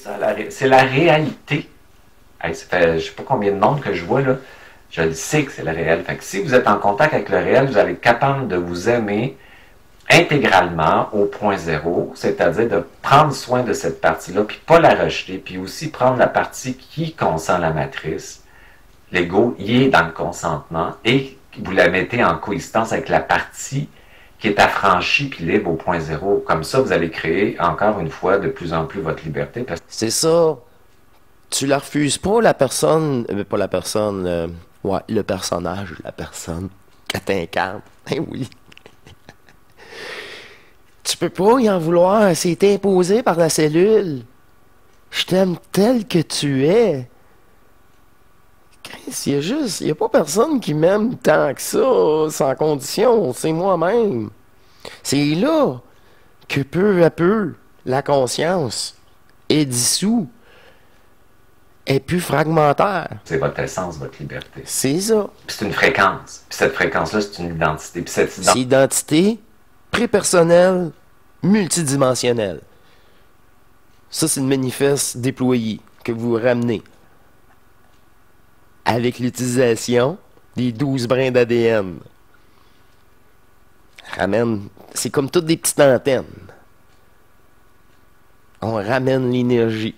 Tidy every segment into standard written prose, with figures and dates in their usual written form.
ça, c'est la réalité. Hey, ça fait je sais pas combien de monde que je vois, là. Je le sais que c'est le réel. Fait que si vous êtes en contact avec le réel, vous allez être capable de vous aimer intégralement au point zéro, c'est-à-dire de prendre soin de cette partie-là, puis pas la rejeter, puis aussi prendre la partie qui consent la matrice. L'ego, il est dans le consentement, et vous la mettez en coexistence avec la partie qui est affranchie puis libre au point zéro. Comme ça, vous allez créer, encore une fois, de plus en plus votre liberté. C'est ça. Tu la refuses pas, la personne... pas la personne... ouais, le personnage, la personne que t'incarnes. Eh oui. Tu peux pas y en vouloir, c'est imposé par la cellule. Je t'aime tel que tu es. Chris, il y a pas personne qui m'aime tant que ça, sans condition, c'est moi-même. C'est là que peu à peu, la conscience est dissoute, est plus fragmentaire. C'est votre essence, votre liberté. C'est ça. Puis c'est une fréquence. Puis cette fréquence-là, c'est une identité. Puis cette C'est identité prépersonnelle, multidimensionnelle. Ça, c'est le manifeste déployé que vous ramenez avec l'utilisation des 12 brins d'ADN. Ramène, c'est comme toutes des petites antennes. On ramène l'énergie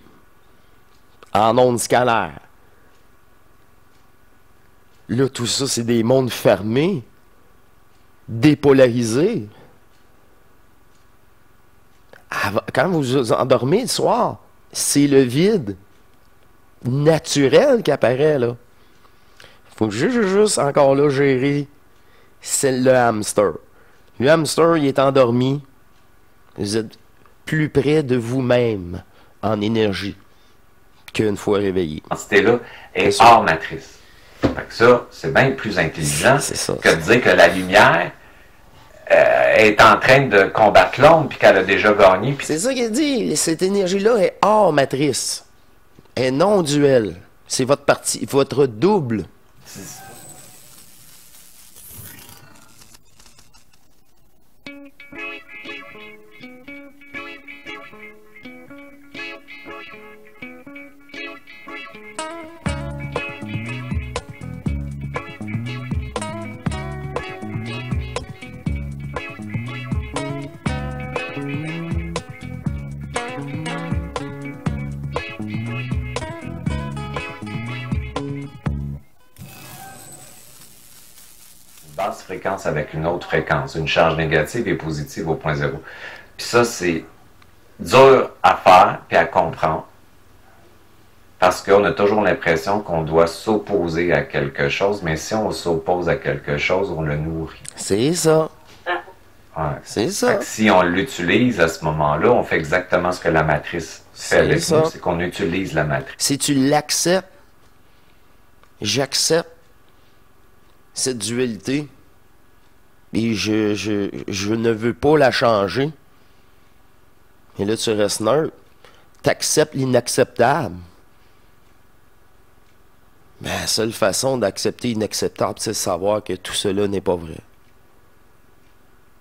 en ondes scalaires. Là, tout ça, c'est des mondes fermés, dépolarisés. Quand vous vous endormez le soir, c'est le vide naturel qui apparaît, là. Faut juste encore là gérer le hamster. Le hamster, il est endormi. Vous êtes plus près de vous-même en énergie qu'une fois réveillé. Cette entité-là est hors matrice. Fait que ça, c'est bien plus intelligent que de dire que la lumière est en train de combattre l'ombre puis qu'elle a déjà gagné. C'est ça qu'il dit. Cette énergie-là est hors matrice. Elle est non duelle. C'est votre partie, votre double. Basse fréquence avec une autre fréquence, une charge négative et positive au point zéro. Puis ça, c'est dur à faire et à comprendre parce qu'on a toujours l'impression qu'on doit s'opposer à quelque chose, mais si on s'oppose à quelque chose, on le nourrit. C'est ça. Ouais. C'est ça. Fait que si on l'utilise à ce moment-là, on fait exactement ce que la matrice fait avec nous, c'est qu'on utilise la matrice. Si tu l'acceptes, j'accepte cette dualité et je ne veux pas la changer. Et là, tu restes neutre. Tu acceptes l'inacceptable. Mais la seule façon d'accepter l'inacceptable, c'est de savoir que tout cela n'est pas vrai.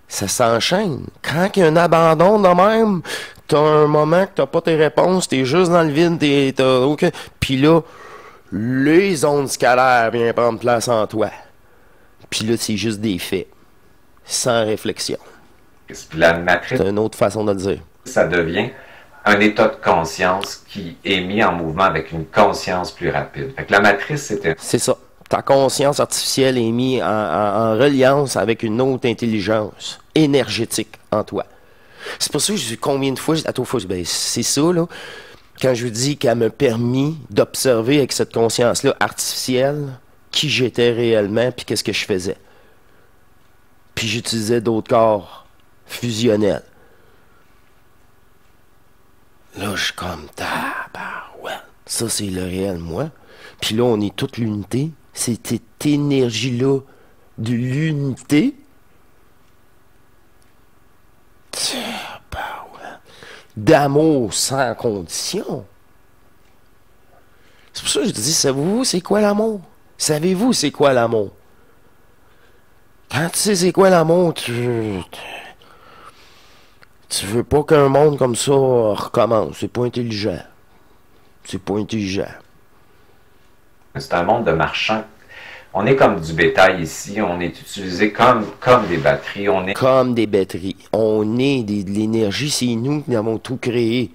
Ça s'enchaîne. Quand il y a un abandon de même, t'as un moment que t'as pas tes réponses, t'es juste dans le vide, t'as aucun... Puis là, les ondes scalaires viennent prendre place en toi. Puis là, c'est juste des faits. Sans réflexion. La matrice, c'est une autre façon de le dire. Ça devient un état de conscience qui est mis en mouvement avec une conscience plus rapide. Fait que la matrice, c'était... C'est ça. Ta conscience artificielle est mise en reliance avec une autre intelligence énergétique en toi. C'est pour ça que je dis combien de fois, à toute fois, ben, c'est ça, là. Quand je vous dis qu'elle m'a permis d'observer avec cette conscience-là artificielle qui j'étais réellement puis qu'est-ce que je faisais. Puis j'utilisais d'autres corps fusionnels. Là, je suis comme tabarouette. Ça, c'est le réel, moi. Puis là, on est toute l'unité. C'est cette énergie-là de l'unité. D'amour sans condition. C'est pour ça que je dis, savez-vous c'est quoi l'amour? Savez-vous c'est quoi l'amour? Quand tu sais c'est quoi l'amour, tu veux pas qu'un monde comme ça recommence. C'est pas intelligent. C'est pas intelligent. C'est un monde de marchands. On est comme du bétail ici, on est utilisé comme des batteries, on est... Comme des batteries. On est de l'énergie, c'est nous qui avons tout créé.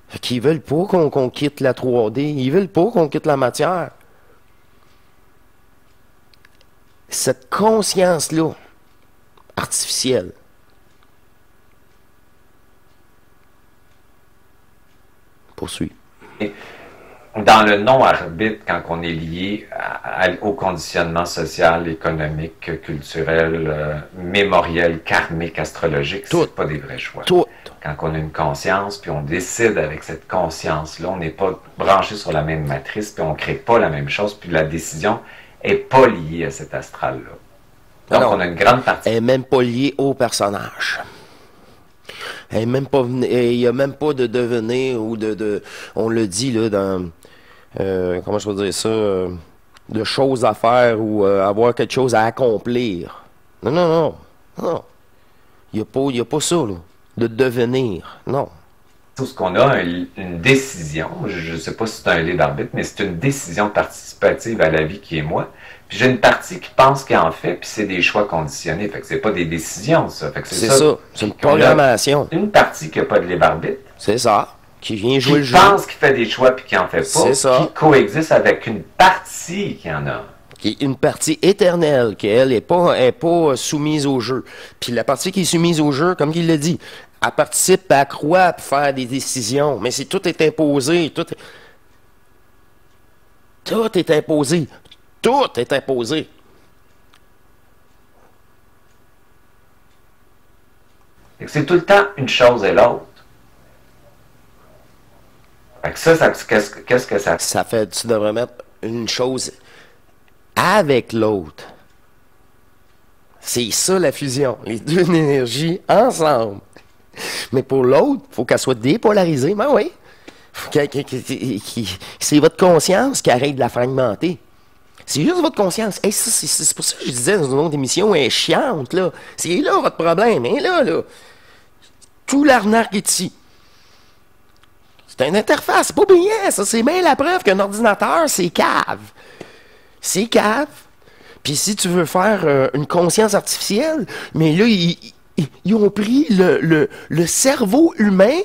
Fait qu'ils veulent pas qu'on quitte la 3D, ils veulent pas qu'on quitte la matière. Cette conscience-là, artificielle, poursuit. Dans le non-arbitre, quand on est lié au conditionnement social, économique, culturel, mémoriel, karmique, astrologique, c'est pas des vrais choix. Tout. Quand on a une conscience, puis on décide avec cette conscience-là, on n'est pas branché sur la même matrice, puis on ne crée pas la même chose, puis la décision n'est pas liée à cet astral-là. Donc, non, on a une grande partie... Elle n'est même pas liée au personnage. Elle est même pas, il n'y a même pas de devenir ou on le dit là dans comment je peux dire ça, de choses à faire ou avoir quelque chose à accomplir. Non, non, non, non. Il n'y a pas ça là, de devenir. Non. Tout ce qu'on a, une décision, je ne sais pas si c'est un libre d'arbitre, mais c'est une décision participative à la vie qui est moi. Puis j'ai une partie qui pense qu'elle en fait, puis c'est des choix conditionnés. Fait que c'est pas des décisions, ça. Fait que c'est ça. C'est une programmation. Une partie qui n'a pas de libre arbitre. C'est ça. Qui vient jouer le jeu. Qui pense qu'il fait des choix puis qui en fait pas. C'est ça. Qui coexiste avec une partie qui en a. Qui est une partie éternelle, qui elle est pas soumise au jeu. Puis la partie qui est soumise au jeu, comme il l'a dit, elle participe, elle croit pour faire des décisions. Mais c'est tout est imposé. Tout est imposé. Tout est imposé. C'est tout le temps une chose et l'autre. Fait que ça qu'est-ce que ça... Ça fait, tu devrais mettre une chose avec l'autre. C'est ça la fusion. Les deux énergies ensemble. Mais pour l'autre, il faut qu'elle soit dépolarisée. Ben oui. C'est votre conscience qui arrête de la fragmenter. C'est juste votre conscience. Hey, c'est pour ça que je disais dans une autre émission, elle est chiante, là. C'est là votre problème. Et là. Tout l'arnaque est ici. C'est une interface, c'est pas brillant, ça. C'est bien la preuve qu'un ordinateur, c'est cave. C'est cave. Puis si tu veux faire une conscience artificielle, mais là, ils ont pris le cerveau humain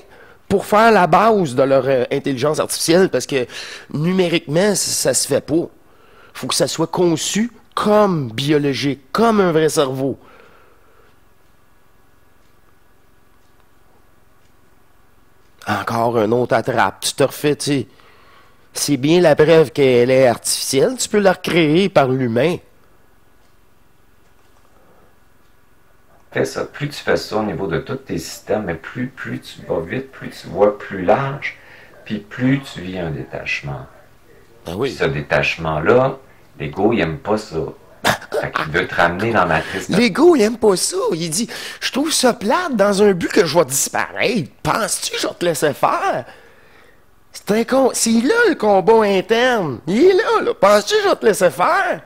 pour faire la base de leur intelligence artificielle, parce que numériquement, ça se fait pas. Il faut que ça soit conçu comme biologique, comme un vrai cerveau. Encore un autre attrape. Tu te refais, tu sais. C'est bien la preuve qu'elle est artificielle. Tu peux la recréer par l'humain. Fais ça. Plus tu fais ça au niveau de tous tes systèmes, mais plus tu vas vite, plus tu vois plus large, puis plus tu vis un détachement. Ah oui. Puis ce détachement-là, l'ego, il n'aime pas ça. Fait qu'il veut te ramener dans la matrice. L'ego, il aime pas ça. Il dit, je trouve ça plate dans un but que je vais disparaître. Penses-tu que je vais te laisser faire? C'est là le combat interne. Il est là. Penses-tu que je vais te laisser faire?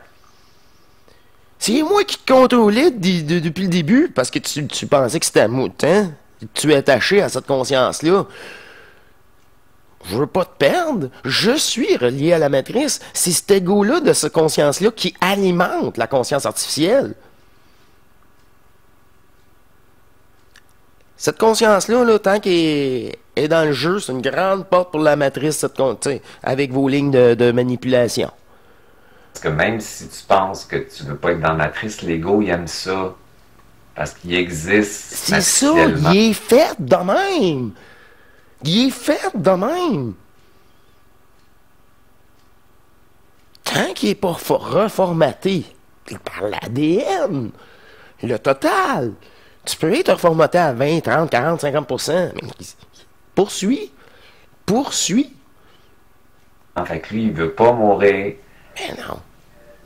C'est moi qui te contrôlais depuis le début parce que tu pensais que c'était à moi. Hein? Tu es attaché à cette conscience-là. Je veux pas te perdre. Je suis relié à la matrice. C'est cet ego-là de cette conscience-là qui alimente la conscience artificielle. Cette conscience-là, là, tant qu'elle est dans le jeu, c'est une grande porte pour la matrice, avec vos lignes de manipulation. Parce que même si tu penses que tu veux pas être dans la matrice, l'ego, il aime ça. Parce qu'il existe. C'est ça, il est fait de même. Il est fait de même. Tant qu'il n'est pas reformaté par l'ADN, le total, tu peux être reformaté à 20, 30, 40, 50%. Mais poursuis. Fait que lui, il veut pas mourir. Mais non.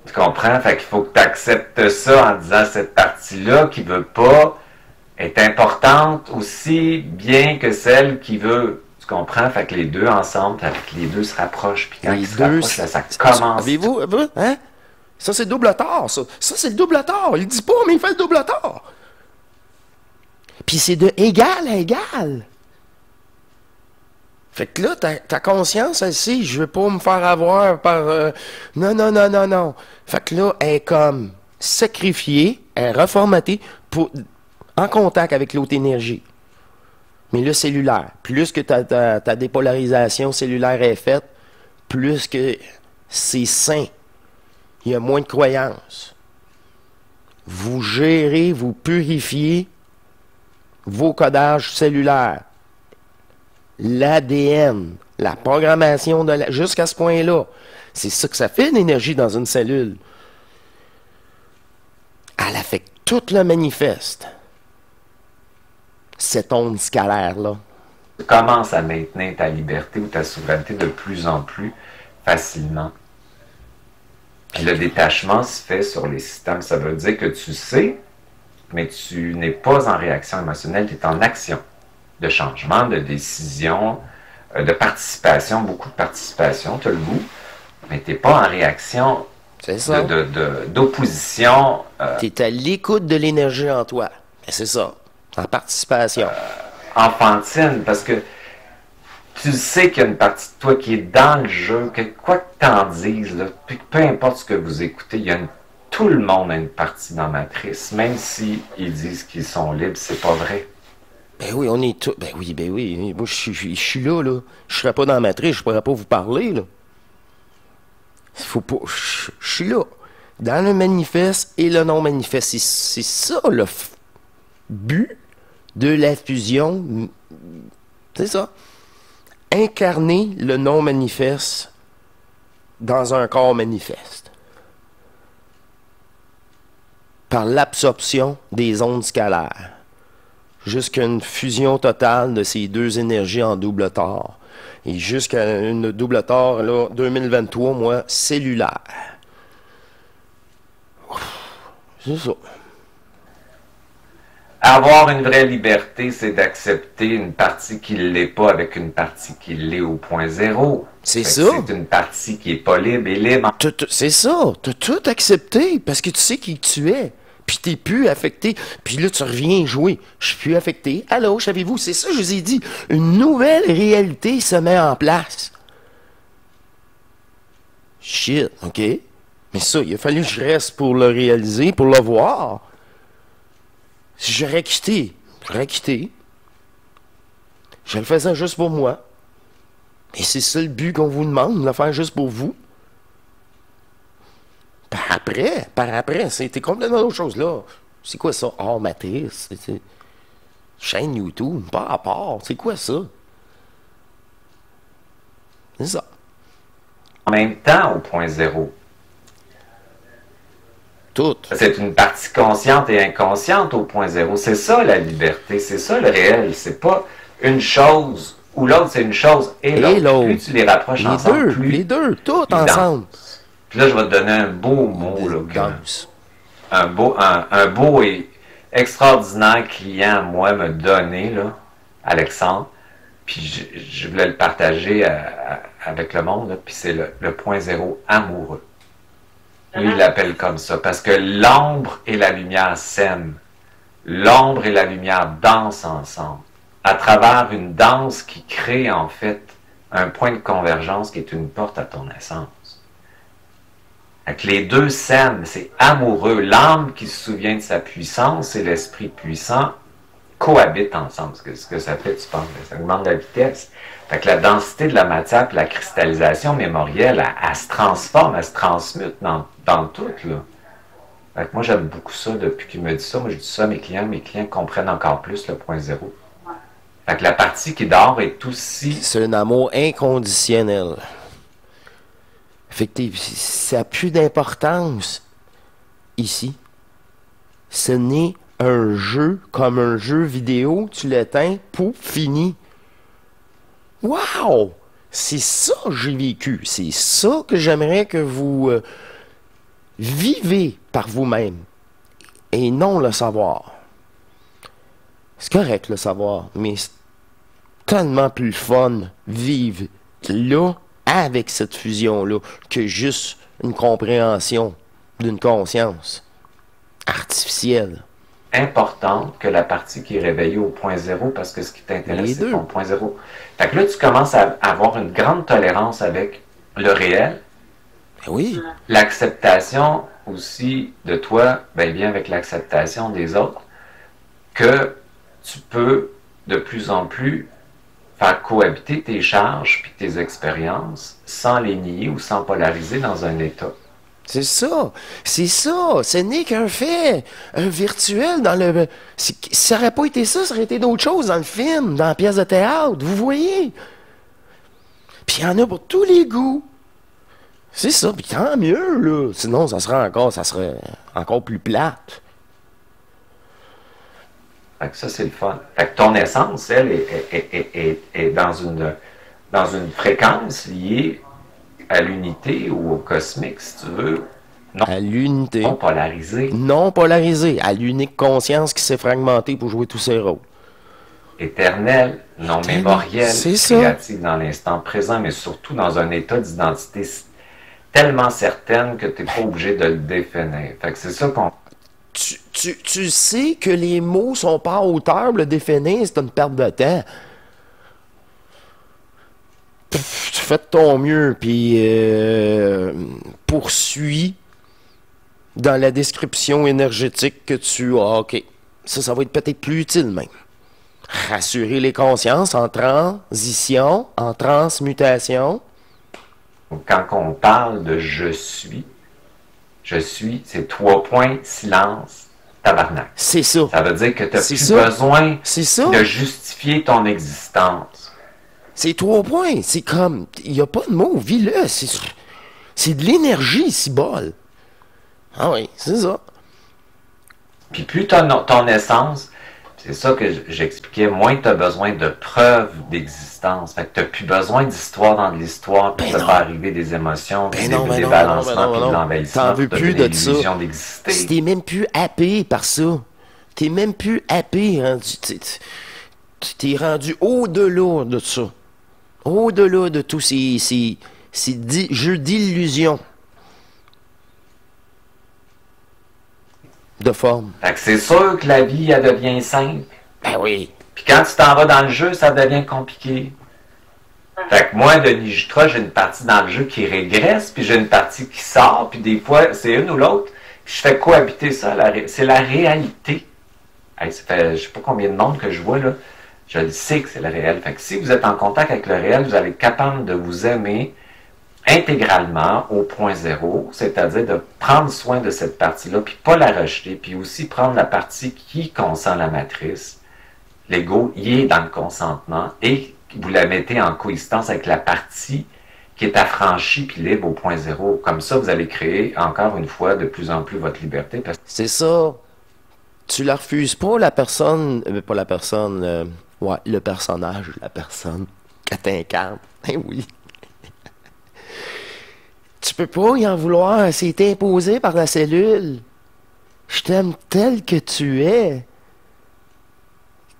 Tu comprends? Fait qu'il faut que tu acceptes ça en disant cette partie-là qui veut pas est importante aussi bien que celle qui veut. Tu comprends? Fait que les deux ensemble, fait que les deux se rapprochent. Puis quand ils se rapprochent, là, ça commence. Avez-vous, hein? Ça, c'est le double tort, ça. Ça, c'est le double tort. Il dit pas, mais il fait le double tort. Puis c'est de égal à égal. Fait que là, ta conscience, elle sait, je veux pas me faire avoir par... non, non, non, non, non. Fait que là, elle est comme sacrifiée, elle est reformatée en contact avec l'autre énergie. Mais le cellulaire, plus que ta dépolarisation cellulaire est faite, plus que c'est sain. Il y a moins de croyances. Vous gérez, vous purifiez vos codages cellulaires. L'ADN, la programmation jusqu'à ce point-là. C'est ça que ça fait, l'énergie dans une cellule. Elle affecte tout le manifeste. Cette onde scalaire-là. Tu commences à maintenir ta liberté ou ta souveraineté de plus en plus facilement. Puis le détachement se fait sur les systèmes. Ça veut dire que tu sais, mais tu n'es pas en réaction émotionnelle, tu es en action. De changement, de décision, de participation, beaucoup de participation, tu as le goût, mais tu n'es pas en réaction d'opposition. Tu es à l'écoute de l'énergie en toi. C'est ça, en participation. Enfantine, parce que tu sais qu'il y a une partie de toi qui est dans le jeu, que quoi que tu en dises, là, peu importe ce que vous écoutez, tout le monde a une partie dans Matrice, même si ils disent qu'ils sont libres, c'est pas vrai. Ben oui, on est tous. Ben oui. Moi, je suis là, là. Je serais pas dans la matrice, je pourrais pas vous parler, là. Faut pas. Je suis là. Dans le manifeste et le non-manifeste. C'est ça, le but de la fusion. C'est ça. Incarner le non-manifeste dans un corps manifeste. Par l'absorption des ondes scalaires. Jusqu'à une fusion totale de ces deux énergies en double tort. Et jusqu'à une double tort, là, 2023, moi, cellulaire. C'est ça. Avoir une vraie liberté, c'est d'accepter une partie qui ne l'est pas avec une partie qui l'est au point zéro. C'est ça. C'est une partie qui n'est pas libre et libre. C'est ça. Tu as tout accepté parce que tu sais qui tu es. Puis t'es plus affecté. Puis là, tu reviens jouer. Je suis plus affecté. Allô, savez-vous, c'est ça, je vous ai dit. Une nouvelle réalité se met en place. Shit, OK? Mais ça, il a fallu que je reste pour le réaliser, pour le voir. Si j'aurais quitté, je le faisais juste pour moi. Et c'est ça le but qu'on vous demande, de le faire juste pour vous. Par après, c'était complètement autre chose, là. C'est quoi ça? Hors matrice. Chaîne YouTube, pas à part. C'est quoi ça? C'est ça. En même temps, au point zéro. Tout. C'est une partie consciente et inconsciente au point zéro. C'est ça la liberté, c'est ça le réel. C'est pas une chose ou l'autre, c'est une chose et l'autre. Plus tu les rapproches ensemble, les deux, tout ensemble. Puis là, je vais te donner un beau mot. Un beau et extraordinaire client, moi, me donné, là, Alexandre. Puis je voulais le partager avec le monde. Là, puis c'est le point zéro amoureux. Lui, il l'appelle comme ça. Parce que l'ombre et la lumière s'aiment. L'ombre et la lumière dansent ensemble. À travers une danse qui crée, en fait, un point de convergence qui est une porte à ton essence. Avec les deux s'aiment, c'est amoureux. L'âme qui se souvient de sa puissance et l'esprit puissant cohabitent ensemble. Ce que ça fait, tu penses, ça augmente la vitesse. Fait que la densité de la matière et la cristallisation mémorielle, elle se transforme, elle se transmute dans tout, là. Fait que moi, j'aime beaucoup ça depuis qu'il me dit ça. Moi, je dis ça à mes clients comprennent encore plus le point zéro. Fait que la partie qui dort est aussi... C'est un amour inconditionnel. Fait que ça n'a plus d'importance ici. Ce n'est un jeu comme un jeu vidéo, tu l'éteins, pouf, fini. Wow! C'est ça que j'ai vécu. C'est ça que j'aimerais que vous vivez par vous-même. Et non le savoir. C'est correct le savoir, mais c'est tellement plus fun vivre là, avec cette fusion-là, que juste une compréhension d'une conscience artificielle. importante que la partie qui est réveillée au point zéro, parce que ce qui Les t'intéresse, c'est deux. ton point zéro. Fait que là, tu commences à avoir une grande tolérance avec le réel. Ben oui. L'acceptation aussi de toi, ben, vient avec l'acceptation des autres, que tu peux de plus en plus faire cohabiter tes charges puis tes expériences sans les nier ou sans polariser dans un état. C'est ça. C'est ça. Ce n'est qu'un fait. Un virtuel dans le. Si ça n'aurait pas été ça, ça aurait été d'autres choses dans le film, dans la pièce de théâtre. Vous voyez? Puis il y en a pour tous les goûts. C'est ça. Puis tant mieux, là. Sinon, ça serait encore plus plate. Fait que ça, c'est le fun. Fait que ton essence, elle, est dans une fréquence liée à l'unité ou au cosmique, si tu veux, À l'unité. non polarisée, Non polarisée. À l'unique conscience qui s'est fragmentée pour jouer tous ses rôles. éternelle, non mémorielle, C'est ça. créative dans l'instant présent, mais surtout dans un état d'identité tellement certaine que tu n'es pas obligé de le définir. Fait que c'est ça qu'on... Tu sais que les mots sont pas à hauteur, le définir, c'est une perte de temps. Pff, tu fais de ton mieux, puis poursuis dans la description énergétique que tu as. OK, ça va être peut-être plus utile même. Rassurer les consciences en transition, en transmutation. Quand on parle de je suis, c'est 3 points, silence, tabarnak. C'est ça. Ça veut dire que tu n'as C'est plus ça. besoin C'est ça. de justifier ton existence. C'est 3 points. C'est comme. Il n'y a pas de mots. Vis-le. C'est de l'énergie, si bol. Ah oui, c'est ça. Puis plus ton essence, c'est ça que j'expliquais, moins tu as besoin de preuves d'existence. Fait que tu n'as plus besoin d'histoire dans de l'histoire, puis Ben ça non. va arriver des émotions, puis Ben non, ben des non, balancements, ben non, puis ben de non. l'envahissement. T'en veux pour te plus donner de ça. l'illusion Si d'exister. t'es même plus happé par ça. T'es même plus happé. Rendu, t'es rendu au-delà de ça. Au-delà de tous ces jeux d'illusion. De forme. Fait que c'est sûr que la vie, elle devient simple. Ben oui. Puis quand tu t'en vas dans le jeu, ça devient compliqué. Fait que moi, Denis Jutra, j'ai une partie dans le jeu qui régresse, puis j'ai une partie qui sort, puis des fois, c'est une ou l'autre. Puis je fais cohabiter ça. C'est la réalité. Hey, ça fait je sais pas combien de monde que je vois, là. Je le sais que c'est le réel. Fait que si vous êtes en contact avec le réel, vous allez être capable de vous aimer intégralement au point zéro, c'est-à-dire de prendre soin de cette partie-là, puis pas la rejeter, puis aussi prendre la partie qui consent la matrice. L'ego, il est dans le consentement, et vous la mettez en coexistence avec la partie qui est affranchie puis libre au point zéro. Comme ça, vous allez créer, encore une fois, de plus en plus votre liberté. Parce que C'est ça. Tu la refuses pas, la personne. Pas la personne. Ouais, le personnage, la personne que t'incarnes. Eh oui. Tu peux pas y en vouloir. C'est imposé par la cellule. Je t'aime tel que tu es.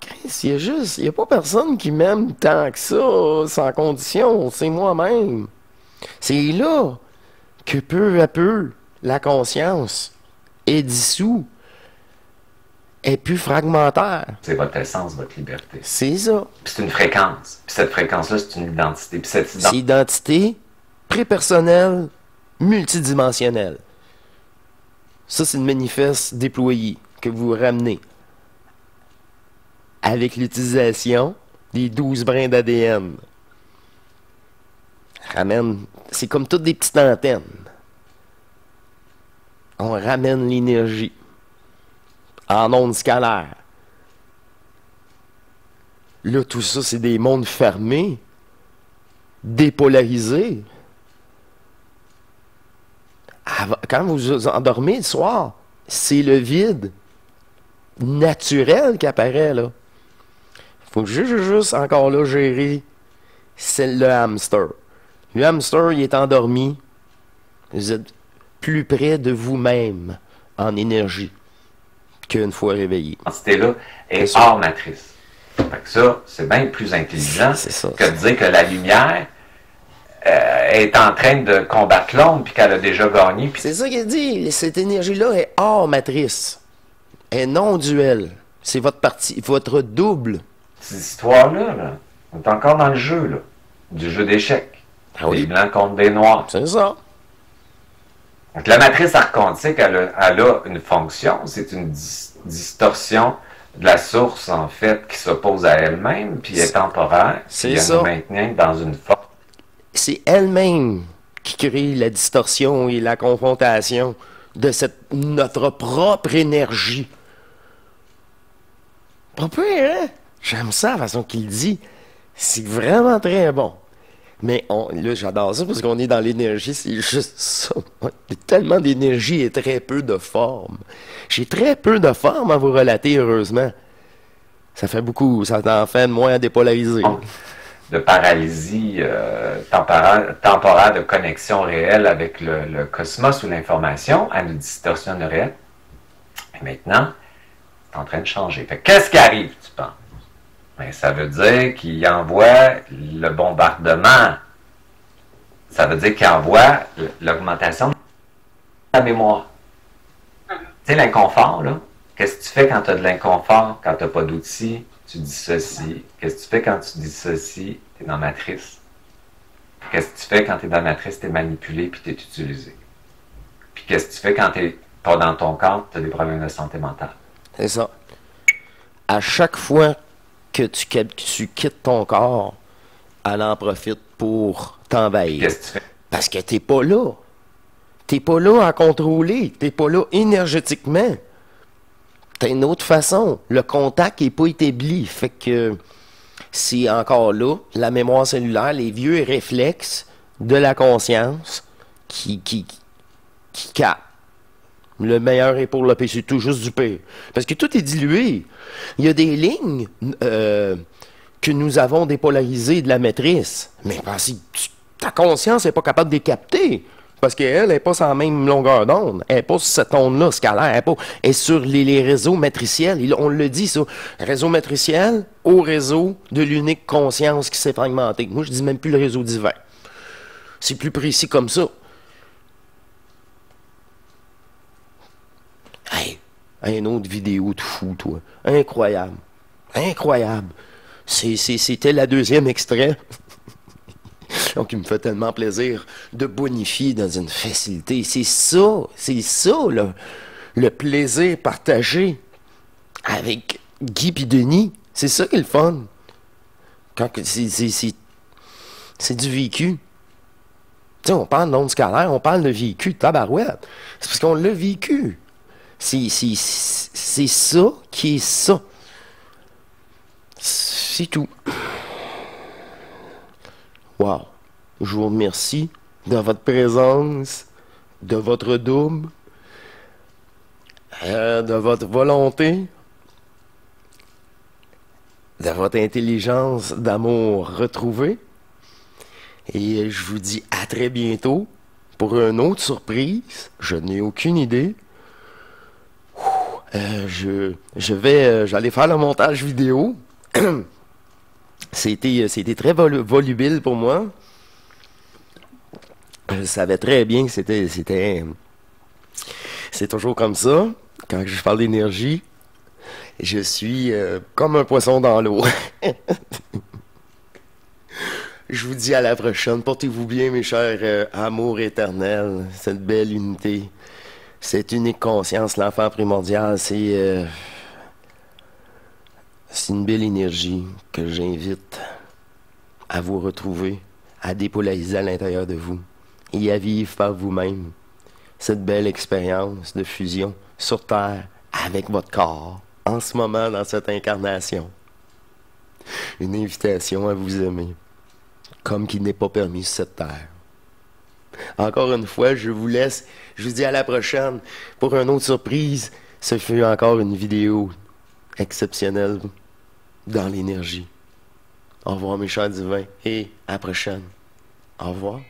Chris, il y a pas personne qui m'aime tant que ça, sans condition. C'est moi-même. C'est là que peu à peu, la conscience est dissoute, est plus fragmentaire. c'est votre essence, votre liberté. C'est ça. Puis c'est une fréquence. Puis cette fréquence-là, c'est une identité. Puis cette C'est identité prépersonnelle, multidimensionnelle. Ça, c'est une manifeste déployée que vous ramenez avec l'utilisation des 12 brins d'ADN. Ramène, c'est comme toutes des petites antennes. On ramène l'énergie en ondes scalaires. Là, tout ça, c'est des mondes fermés, dépolarisés. Quand vous vous endormez le soir, c'est le vide naturel qui apparaît, là. Faut juste encore là gérer le hamster. Le hamster, il est endormi. Vous êtes plus près de vous-même en énergie qu'une fois réveillé. identité-là est C'est hors matrice. Fait que ça, c'est bien plus intelligent C'est ça. que de dire que la lumière est en train de combattre l'ombre puis qu'elle a déjà gagné. Puis C'est ça qu'il dit. Cette énergie-là est hors matrice. est non duel. C'est votre partie, votre double. Cette histoire-là, là, on est encore dans le jeu, là, du jeu d'échecs. Ah oui. Des blancs contre des noirs. C'est ça. Donc, la matrice archontique, elle a une fonction, c'est une distorsion de la source, en fait, qui s'oppose à elle-même, puis est temporaire, C'est puis elle ça. nous maintient dans une forme. C'est elle-même qui crée la distorsion et la confrontation de notre propre énergie. Pas pire, hein? J'aime ça, la façon qu'il dit. C'est vraiment très bon. Mais là, j'adore ça parce qu'on est dans l'énergie, c'est juste ça. Il y a tellement d'énergie et très peu de forme. J'ai très peu de forme à vous relater, heureusement. Ça fait beaucoup, ça en fait moins à dépolariser. De paralysie temporaire de connexion réelle avec le cosmos ou l'information, elle nous distorsionne le réel. Et maintenant, c'est en train de changer. Fait qu'est-ce qui arrive, tu penses? Ben, ça veut dire qu'il envoie le bombardement. Ça veut dire qu'il envoie l'augmentation de la mémoire. Tu sais, l'inconfort, là, qu'est-ce que tu fais quand tu as de l'inconfort, quand tu n'as pas d'outils? Tu dissocies. Qu'est-ce que tu fais quand tu dissocies? Tu es dans la matrice. Qu'est-ce que tu fais quand tu es dans la matrice? Tu es manipulé puis tu es utilisé. Puis qu'est-ce que tu fais quand tu n'es pas dans ton corps? Tu as des problèmes de santé mentale. C'est ça. À chaque fois que tu quittes ton corps, elle en profite pour t'envahir. Qu'est-ce que tu fais? Parce que t'es pas là. T'es pas là à contrôler. T'es pas là énergétiquement. T'as une autre façon. Le contact n'est pas établi. Fait que c'est encore là la mémoire cellulaire, les vieux réflexes de la conscience qui captent. Le meilleur est pour le pire, c'est tout juste du pire. Parce que tout est dilué. Il y a des lignes que nous avons dépolarisées de la matrice. Mais parce que ta conscience n'est pas capable de les capter. Parce qu'elle n'est pas sur la même longueur d'onde. Elle n'est pas sur cette onde-là scalaire. Elle est sur les réseaux matriciels. On le dit, ça. Réseau matriciel au réseau de l'unique conscience qui s'est fragmentée. Moi, je dis même plus le réseau divin. C'est plus précis comme ça. Hey, une autre vidéo de fou, toi. Incroyable. Incroyable. C'était la deuxième extrait. Donc, il me fait tellement plaisir de bonifier dans une facilité. C'est ça, le plaisir partagé avec Guy et Denis. C'est ça qui est le fun. C'est du vécu. Tu sais, on parle d'onde scalaire, on parle de vécu de tabarouette. C'est parce qu'on l'a vécu. C'est ça qui est ça. C'est tout. Wow. Je vous remercie de votre présence, de votre double, de votre volonté, de votre intelligence d'amour retrouvée. Et je vous dis à très bientôt pour une autre surprise. Je n'ai aucune idée. J'allais faire le montage vidéo. C'était très volubile pour moi. Je savais très bien que c'est toujours comme ça. Quand je parle d'énergie, je suis comme un poisson dans l'eau. Je vous dis à la prochaine. Portez-vous bien, mes chers amours éternels. Cette belle unité. Cette unique conscience, l'enfant primordial, c'est une belle énergie que j'invite à vous retrouver, à dépolariser à l'intérieur de vous et à vivre par vous-même cette belle expérience de fusion sur Terre avec votre corps, en ce moment dans cette incarnation. Une invitation à vous aimer, comme qu'il n'est pas permis sur cette Terre. Encore une fois, je vous laisse. Je vous dis à la prochaine pour une autre surprise. Ce fut encore une vidéo exceptionnelle dans l'énergie. Au revoir mes chers divins et à la prochaine. Au revoir.